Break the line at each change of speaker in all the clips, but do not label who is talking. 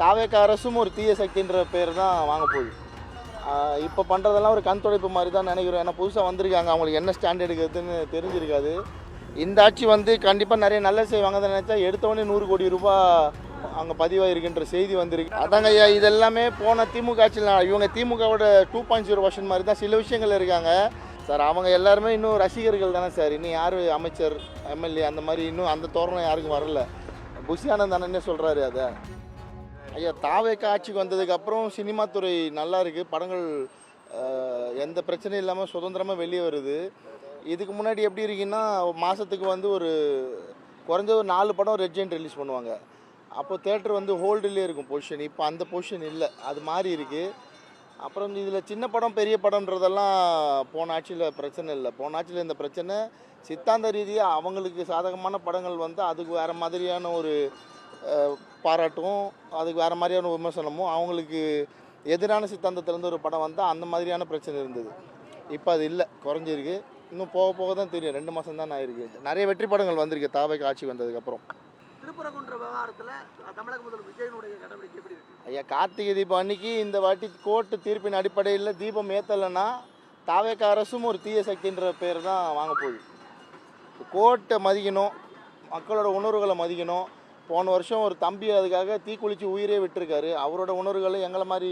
தாவேக அரசும் ஒரு தீய சக்தின்ற பேர் தான் வாங்க போகுது. இப்போ பண்ணுறதெல்லாம் ஒரு கண் துடைப்பு மாதிரி தான் நினைக்கிறோம். ஏன்னா புதுசாக வந்திருக்காங்க, அவங்களுக்கு என்ன ஸ்டாண்ட் எடுக்கிறதுன்னு தெரிஞ்சிருக்காது. இந்த ஆட்சி வந்து கண்டிப்பாக நிறைய நல்லது செய்வாங்கன்னு நினச்சா எடுத்தவொடனே 100 கோடி ரூபாய் அங்கே பதிவாயிருக்குன்ற செய்தி வந்திருக்கு. அதாங்க ஐயா, இதெல்லாமே போன திமுக ஆட்சியில் இவங்க திமுகவோட 2.0 வருஷன் மாதிரி தான் சில விஷயங்கள் இருக்காங்க சார். அவங்க எல்லாருமே இன்னும் ரசிகர்கள் தானே சார். இன்னும் யார் அமைச்சர் எம்எல்ஏ அந்த மாதிரி இன்னும் அந்த தோரணம் யாருக்கும் வரல. புஷியானந்த் தானே சொல்கிறாரு அதை. ஐயா, தாவேக ஆட்சிக்கு வந்ததுக்கப்புறம் சினிமா துறை நல்லா இருக்குது. படங்கள் எந்த பிரச்சனையும் இல்லாமல் சுதந்திரமாக வெளியே வருது. இதுக்கு முன்னாடி எப்படி இருக்குன்னா மாதத்துக்கு வந்து ஒரு குறைஞ்ச ஒரு 4 படம் ரெட் ஜெயிண்ட் ரிலீஸ் பண்ணுவாங்க. அப்போது தேட்டர் வந்து ஹோல்டுலேயே இருக்கும் பொசிஷன். இப்போ அந்த பொசிஷன் இல்லை, அது மாதிரி இருக்குது. அப்புறம் இதில் சின்ன படம் பெரிய படம்ன்றதெல்லாம் போன ஆட்சியில் பிரச்சனை இல்லை. போன ஆட்சியில் இந்த பிரச்சனை சித்தாந்த ரீதியாக அவங்களுக்கு சாதகமான படங்கள் வந்து அதுக்கு வேறு மாதிரியான ஒரு பாராட்டும், அதுக்கு வேறு மாதிரியான விமர்சனமும், அவங்களுக்கு எதிரான சித்தாந்தத்திலேருந்து ஒரு படம் வந்தால் அந்த மாதிரியான பிரச்சனை இருந்தது. இப்போ அது இல்லை, குறைஞ்சிருக்கு. இன்னும் போக போக தான் தெரியும். 2 மாதம் தான் ஆயிருக்கு. நிறைய வெற்றி படங்கள் வந்திருக்கு தாவேக ஆட்சி வந்ததுக்கப்புறம்.
திருப்பரங்குன்ற விவகாரத்தில் தமிழக முதல்வர் விஜயனுடைய நடவடிக்கை எப்படி இருக்கு?
ஐயா, கார்த்திகை தீபம் அன்னைக்கு இந்த வாட்டி கோர்ட்டு தீர்ப்பின் அடிப்படையில் தீபம் ஏற்றலைன்னா தாவேக அரசும் ஒரு தீய சக்தின்ற பேர் தான் வாங்க போகுது. கோர்ட்டை மதிக்கணும், மக்களோட உணர்வுகளை மதிக்கணும். போன வருஷம் ஒரு தம்பி அதுக்காக தீக்குளித்து உயிரே விட்டுருக்காரு. அவரோட உணர்வுகளை எங்களை மாதிரி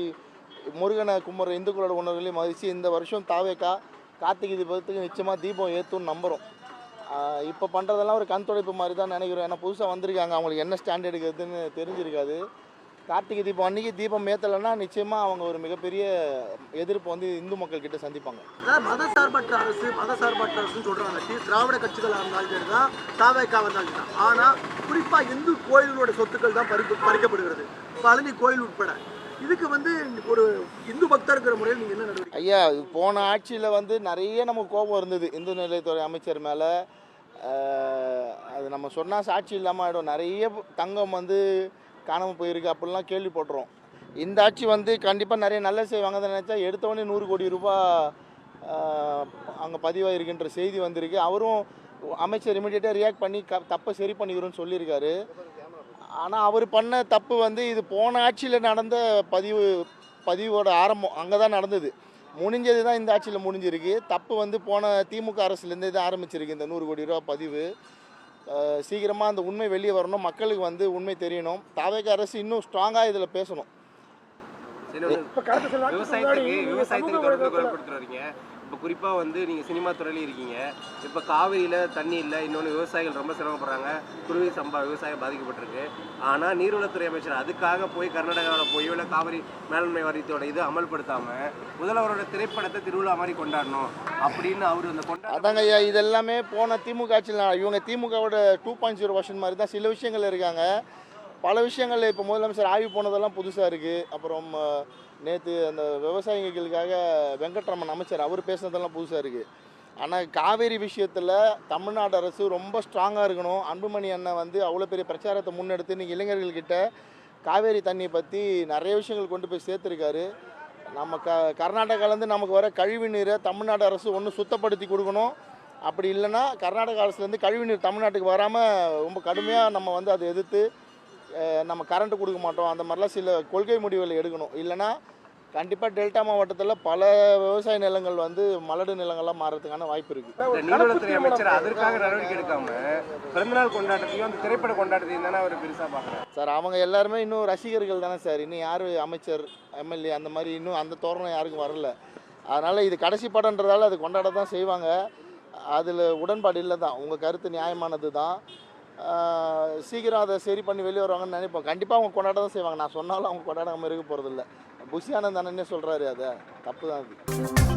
முருகனை கும்புற இந்துக்களோட உணர்வுகளையும் மதித்து இந்த வருஷம் தாவேகா கார்த்திகை தீபத்துக்கு நிச்சயமாக தீபம் ஏற்றுன்னு நம்புகிறோம். இப்போ பண்ணுறதெல்லாம் ஒரு கண் துடைப்பு மாதிரி தான் நினைக்கிறோம். ஏன்னா புதுசாக வந்திருக்காங்க, அவங்களுக்கு என்ன ஸ்டாண்ட் எடுக்கிறதுன்னு தெரிஞ்சிருக்காது. கார்த்திகை தீபம் அன்றைக்கி தீபம் ஏற்றலைன்னா நிச்சயமாக அவங்க ஒரு மிகப்பெரிய எதிர்ப்பு வந்து இந்து மக்கள் கிட்ட சந்திப்பாங்க.
மதசார்பற்ற அரசுன்னு சொல்கிறாங்க. திராவிட கட்சிகளாக இருந்தாலும் சரி தான், தாவேகா வந்தாலும் தான். ஆனால் குறிப்பாக இந்து கோயில்களோட சொத்துக்கள் தான் பறிக்கப்படுகிறது, பழனி கோயில் உட்பட. இதுக்கு வந்து ஒரு இந்து பக்தர் இருக்கிற முறையில் நீங்கள் என்ன நடவடிக்கை?
ஐயா, போன ஆட்சியில் வந்து நிறைய நமக்கு கோபம் இருந்தது இந்து நிலையத்துறை அமைச்சர் மேலே. அது நம்ம சொன்னால் சாட்சி இல்லாமல் ஆகிடும். நிறைய தங்கம் வந்து காணாமல் போயிருக்கு அப்படிலாம் கேள்விப்படுறோம். இந்த ஆட்சி வந்து கண்டிப்பாக நிறைய நல்லது செய்வாங்கன்னு நினச்சா எடுத்தவொடனே 100 கோடி ரூபாய் அங்கே பதிவாயிருக்குன்ற செய்தி வந்திருக்கு. அவரும் அமைச்சர் இமீடியட்டாக ரியாக்ட் பண்ணி தப்பை சரி பண்ணிக்கிறோன்னு சொல்லியிருக்காரு. ஆனால் அவர் பண்ண தப்பு வந்து இது போன ஆட்சியில் நடந்த பதிவோட ஆரம்பம் அங்கே தான் நடந்தது. முடிஞ்சது தான் இந்த ஆட்சியில் முடிஞ்சிருக்கு. தப்பு வந்து போன திமுக அரசுலேருந்து தான் ஆரம்பிச்சிருக்கு இந்த 100 கோடி ரூபா பதிவு. சீக்கிரமாக அந்த உண்மை வெளியே வரணும், மக்களுக்கு வந்து உண்மை தெரியணும். தாவேக அரசு இன்னும் ஸ்ட்ராங்காக இதில் பேசணும்.
விவசாயத்துக்கு தொடர்ந்து குரல் கொடுத்துருவீங்க. இப்போ குறிப்பாக வந்து நீங்கள் சினிமா துறையில இருக்கீங்க. இப்போ காவிரியில் தண்ணி இல்லை, இன்னொன்று விவசாயிகள் ரொம்ப சிரமப்படுறாங்க. குருவி சம்பா விவசாயம் பாதிக்கப்பட்டிருக்கு. ஆனால் நீர்வளத்துறை அமைச்சர் அதுக்காக போய் கர்நாடகாவில் போய் இல்லை காவிரி மேலாண்மை வாரியத்தோட இது அமல்படுத்தாமல் முதல்வரோட திரைப்படத்தை திருவிழா மாதிரி கொண்டாடணும் அப்படின்னு அவர் அந்த
அதாங்க ஐயா, இதெல்லாமே போன திமுக ஆட்சியில் இவங்க திமுகவோட 2.0 வருஷன் மாதிரி தான் சில விஷயங்கள் இருக்காங்க. பல விஷயங்கள் இப்போ முதலமைச்சர் ஆய்வு போனதெல்லாம் புதுசாக இருக்குது. அப்புறம் நேற்று அந்த விவசாயிகளுக்காக வெங்கட்ராமன் அமைச்சர் அவர் பேசுனதெல்லாம் புதுசாக இருக்குது. ஆனால் காவேரி விஷயத்தில் தமிழ்நாடு அரசு ரொம்ப ஸ்ட்ராங்காக இருக்கணும். அன்புமணி அண்ணன் வந்து அவ்வளோ பெரிய பிரச்சாரத்தை முன்னெடுத்து இன்றைக்கி இளைஞர்கள்கிட்ட காவேரி தண்ணியை பற்றி நிறைய விஷயங்கள் கொண்டு போய் சேர்த்துருக்காரு. நம்ம கர்நாடகாலேருந்து நமக்கு வர கழிவு நீரை தமிழ்நாடு அரசு ஒன்று சுத்தப்படுத்தி கொடுக்கணும். அப்படி இல்லைன்னா கர்நாடக அரசுலேருந்து கழிவு நீர் தமிழ்நாட்டுக்கு வராமல் ரொம்ப கடுமையாக நம்ம வந்து அதை எதிர்த்து நம்ம கரண்ட்டு கொடுக்க மாட்டோம். அந்த மாதிரிலாம் சில கொள்கை முடிவுகளை எடுக்கணும். இல்லைனா கண்டிப்பாக டெல்டா மாவட்டத்தில் பல விவசாய நிலங்கள் வந்து மலடு நிலங்கள்லாம் மாறதுக்கான வாய்ப்பு இருக்குது.
நீர்வளத்துறை அமைச்சர் அதற்காக நடவடிக்கை எடுக்காமல் பிறந்தநாள் கொண்டாட்டத்தையும் அந்த திரைப்பட கொண்டாட்டத்தையும் தானே அவர் பெருசாக பார்க்குறாரு
சார். அவங்க எல்லாருமே இன்னும் ரசிகர்கள் தானே சார். இன்னும் யார் அமைச்சர் எம்எல்ஏ அந்த மாதிரி இன்னும் அந்த தோரணம் யாருக்கும் வரல. அதனால் இது கடைசி படம்ன்றதால அது கொண்டாட தான் செய்வாங்க. அதில் உடன்பாடு இல்லை தான். உங்கள் கருத்து நியாயமானது தான். சீக்கிரம் அதை சரி பண்ணி வெளியே வருவாங்கன்னு நினைப்போம். கண்டிப்பாக அவங்க கொண்டாட தான் செய்வாங்க. நான் சொன்னாலும் அவங்க கொண்டாடாமல் இருக்க போகிறதில்ல. புஷியானந்த் தானே சொல்கிறாரு, அதை தப்பு தான் அது.